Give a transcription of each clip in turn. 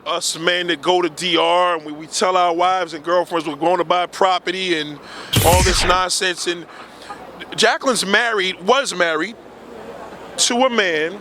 us men that go to DR and we tell our wives and girlfriends we're going to buy property and all this nonsense. And Jacqueline's was married to a man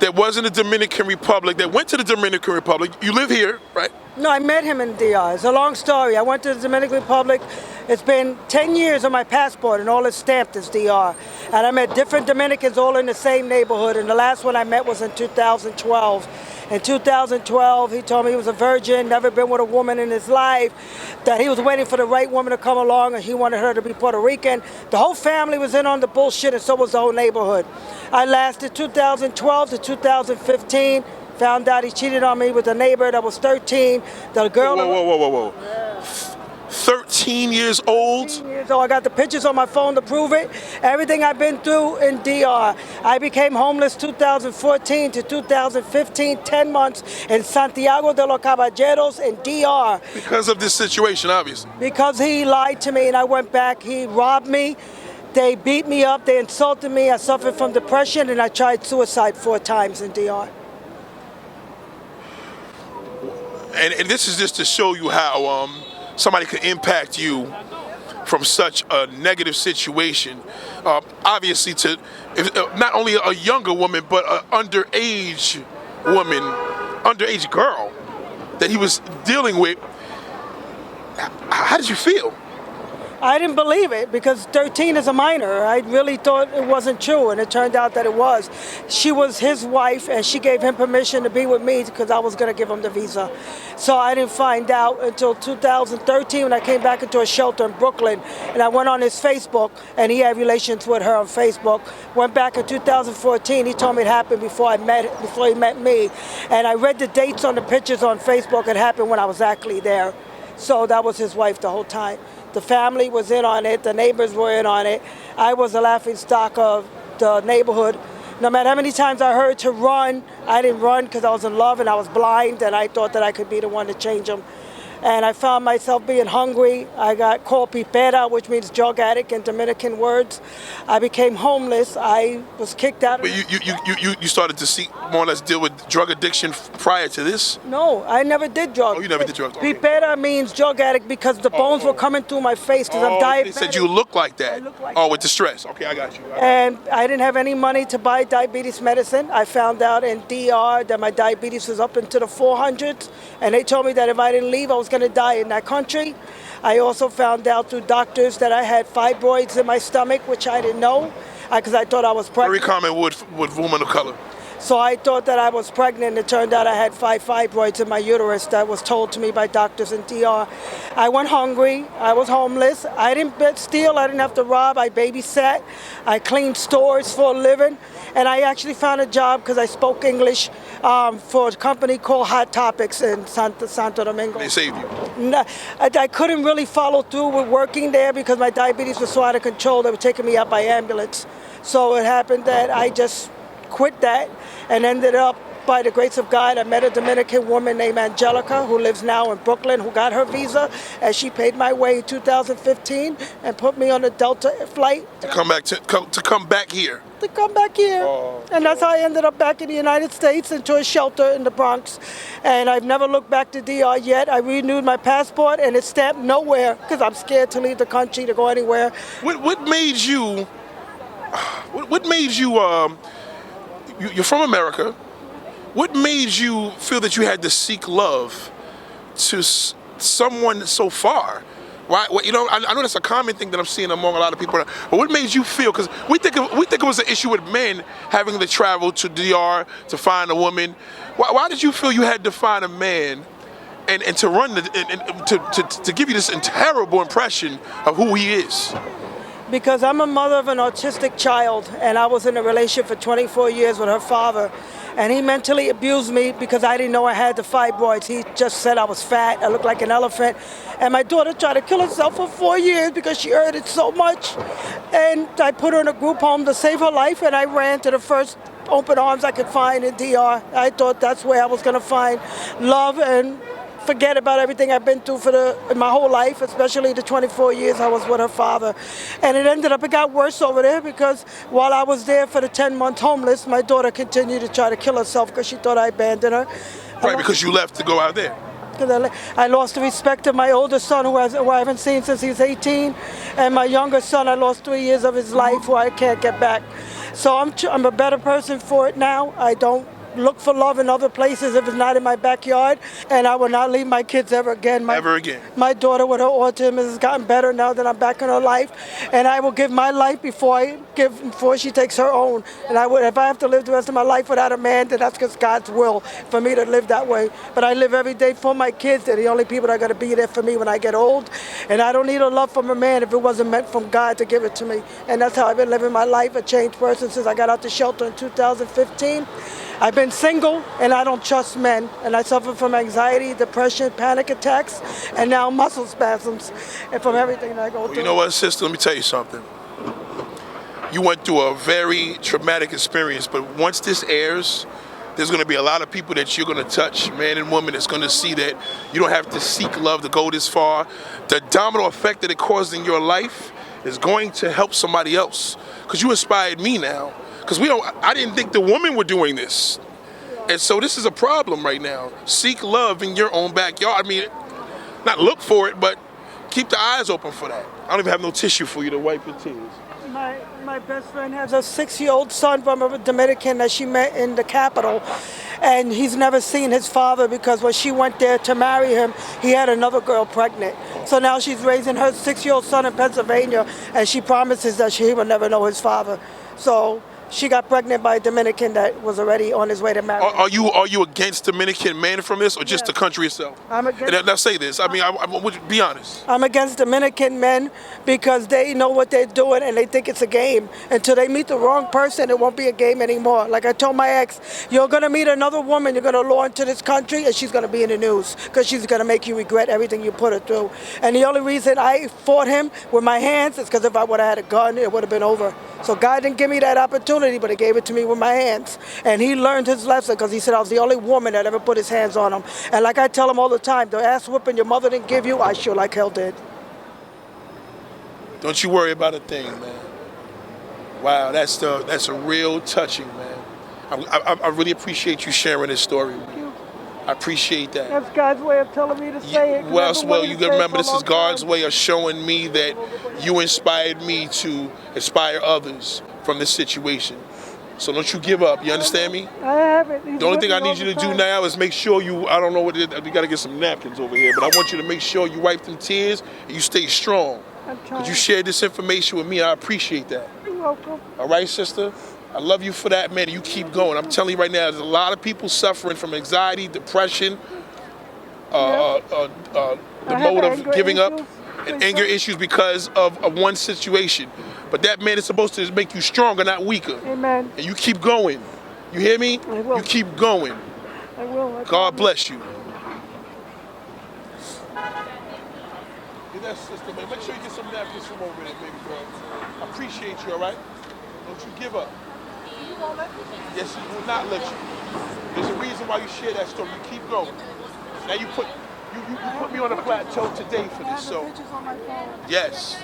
that was in the Dominican Republic, that went to the Dominican Republic. You live here, right? No, I met him in DR. It's a long story. I went to the Dominican Republic. It's been 10 years on my passport, and all it's stamped is DR. And I met different Dominicans all in the same neighborhood, and the last one I met was in 2012. In 2012, he told me he was a virgin, never been with a woman in his life, that he was waiting for the right woman to come along, and he wanted her to be Puerto Rican. The whole family was in on the bullshit, and so was the whole neighborhood. I lasted 2012 to 2015. Found out he cheated on me with a neighbor that was 13. The girl. Whoa. 13 years old? 13 years old. I got the pictures on my phone to prove it. Everything I've been through in DR. I became homeless 2014 to 2015, 10 months in Santiago de los Caballeros in DR. Because of this situation, obviously. Because he lied to me and I went back. He robbed me. They beat me up. They insulted me. I suffered from depression and I tried suicide 4 times in DR. And this is just to show you how somebody could impact you from such a negative situation. Obviously, not only a younger woman, but an underage woman, underage girl that he was dealing with. How did you feel? I didn't believe it because 13 is a minor. I really thought it wasn't true, and it turned out that it was. She was his wife, and she gave him permission to be with me because I was going to give him the visa. So I didn't find out until 2013 when I came back into a shelter in Brooklyn, and I went on his Facebook, and he had relations with her on Facebook. Went back in 2014. He told me it happened before he met me, and I read the dates on the pictures on Facebook. It happened when I was actually there. So that was his wife the whole time. The family was in on it. The neighbors were in on it. I was the laughing stock of the neighborhood. No matter how many times I heard to run, I didn't run because I was in love and I was blind and I thought that I could be the one to change them. And I found myself being hungry. I got called pipera, which means drug addict in Dominican words. I became homeless. I was kicked out. But you started to seek more or less deal with drug addiction prior to this? No, I never did drugs. Oh, you never did drugs? Okay. Pipera means drug addict because the bones were coming through my face because I'm diabetic. They said you look like that. I look like with the stress. Okay, I got you. And I didn't have any money to buy diabetes medicine. I found out in DR that my diabetes was up into the 400s, and they told me that if I didn't leave, I was going to die in that country. I also found out through doctors that I had fibroids in my stomach, which I didn't know, because I thought I was pregnant. Very common with women of color. So I thought that I was pregnant. It turned out I had 5 fibroids in my uterus that was told to me by doctors in DR. I went hungry. I was homeless. I didn't steal. I didn't have to rob. I babysat. I cleaned stores for a living. And I actually found a job because I spoke English for a company called Hot Topics in Santo Domingo. They saved you? No, I couldn't really follow through with working there because my diabetes was so out of control. They were taking me out by ambulance. So it happened that I just quit that and ended up, by the grace of God, I met a Dominican woman named Angelica who lives now in Brooklyn who got her visa, and she paid my way in 2015 and put me on a Delta flight. To come back here? To come back here. And that's how I ended up back in the United States into a shelter in the Bronx. And I've never looked back to DR yet. I renewed my passport and it's stamped nowhere because I'm scared to leave the country to go anywhere. What made you, you're from America. What made you feel that you had to seek love to someone so far? Why? I know that's a common thing that I'm seeing among a lot of people. But what made you feel? Because we think it was an issue with men having to travel to DR to find a woman. Why did you feel you had to find a man and to run to give you this terrible impression of who he is? Because I'm a mother of an autistic child, and I was in a relationship for 24 years with her father. And he mentally abused me because I didn't know I had the fibroids. He just said I was fat, I looked like an elephant. And my daughter tried to kill herself for 4 years because she heard it so much. And I put her in a group home to save her life, and I ran to the first open arms I could find in DR. I thought that's where I was going to find love and forget about everything I've been through in my whole life, especially the 24 years I was with her father. And it got worse over there because while I was there for the 10 months homeless, my daughter continued to try to kill herself because she thought I abandoned her. Right, because you left to go out there. Because I lost the respect of my oldest son, who I haven't seen since he was 18, and my younger son, I lost 3 years of his life, who I can't get back. So I'm a better person for it now. I don't look for love in other places if it's not in my backyard, and I will not leave my kids ever again. Ever again. My daughter with her autism has gotten better now that I'm back in her life, and I will give my life before she takes her own. And if I have to live the rest of my life without a man, then that's just God's will for me to live that way. But I live every day for my kids. They're the only people that are going to be there for me when I get old, and I don't need a love from a man if it wasn't meant from God to give it to me. And that's how I've been living my life, a changed person since I got out the shelter in 2015. I've been single, and I don't trust men, and I suffer from anxiety, depression, panic attacks, and now muscle spasms, and from everything that I go through. You know what, sister? Let me tell you something. You went through a very traumatic experience, but once this airs, there's going to be a lot of people that you're going to touch, man and woman, that's going to see that you don't have to seek love to go this far. The domino effect that it caused in your life is going to help somebody else, because you inspired me now. Because I didn't think the women were doing this. And so this is a problem right now. Seek love in your own backyard. I mean, not look for it, but keep the eyes open for that. I don't even have no tissue for you to wipe your tears. My best friend has a 6-year-old son from a Dominican that she met in the Capitol, and he's never seen his father because when she went there to marry him, he had another girl pregnant. So now she's raising her 6-year-old son in Pennsylvania, and she promises that he will never know his father. So she got pregnant by a Dominican that was already on his way to marry. Are you against Dominican men from this, or just the country itself? I'm against. And now say this. I mean, I would be honest. I'm against Dominican men because they know what they're doing and they think it's a game. Until they meet the wrong person, it won't be a game anymore. Like I told my ex, you're gonna meet another woman, you're gonna lure into this country, and she's gonna be in the news because she's gonna make you regret everything you put her through. And the only reason I fought him with my hands is because if I would have had a gun, it would have been over. So God didn't give me that opportunity, but He gave it to me with my hands. And he learned his lesson because he said I was the only woman that ever put his hands on him. And like I tell him all the time, the ass whooping your mother didn't give you, I sure like hell did. Don't you worry about a thing, man. Wow, that's a real touching, man. I really appreciate you sharing this story. I appreciate that. That's God's way of telling me to say it. Well, you gotta remember, this is God's way of showing me that you inspired me to inspire others from this situation. So don't you give up. You understand me? I haven't. The only thing I need you to do now is make sure I don't know what it is, we gotta get some napkins over here, but I want you to make sure you wipe them tears and you stay strong. Because you shared this information with me, I appreciate that. You're welcome. All right, sister? I love you for that, man. You keep going. I'm telling you right now, there's a lot of people suffering from anxiety, depression, the mode of giving up, and anger issues because of one situation. But that, man, is supposed to make you stronger, not weaker. Amen. And you keep going. You hear me? I will. You keep going. I will. God bless you. Get that sister, man. Make sure you get some napkins from over there, baby girl. I appreciate you, all right? Don't you give up. You won't let me? Yes, he will not let you. There's a reason why you share that story. You keep going. Now you put me on a plateau today for this. So pictures on my phone. yes.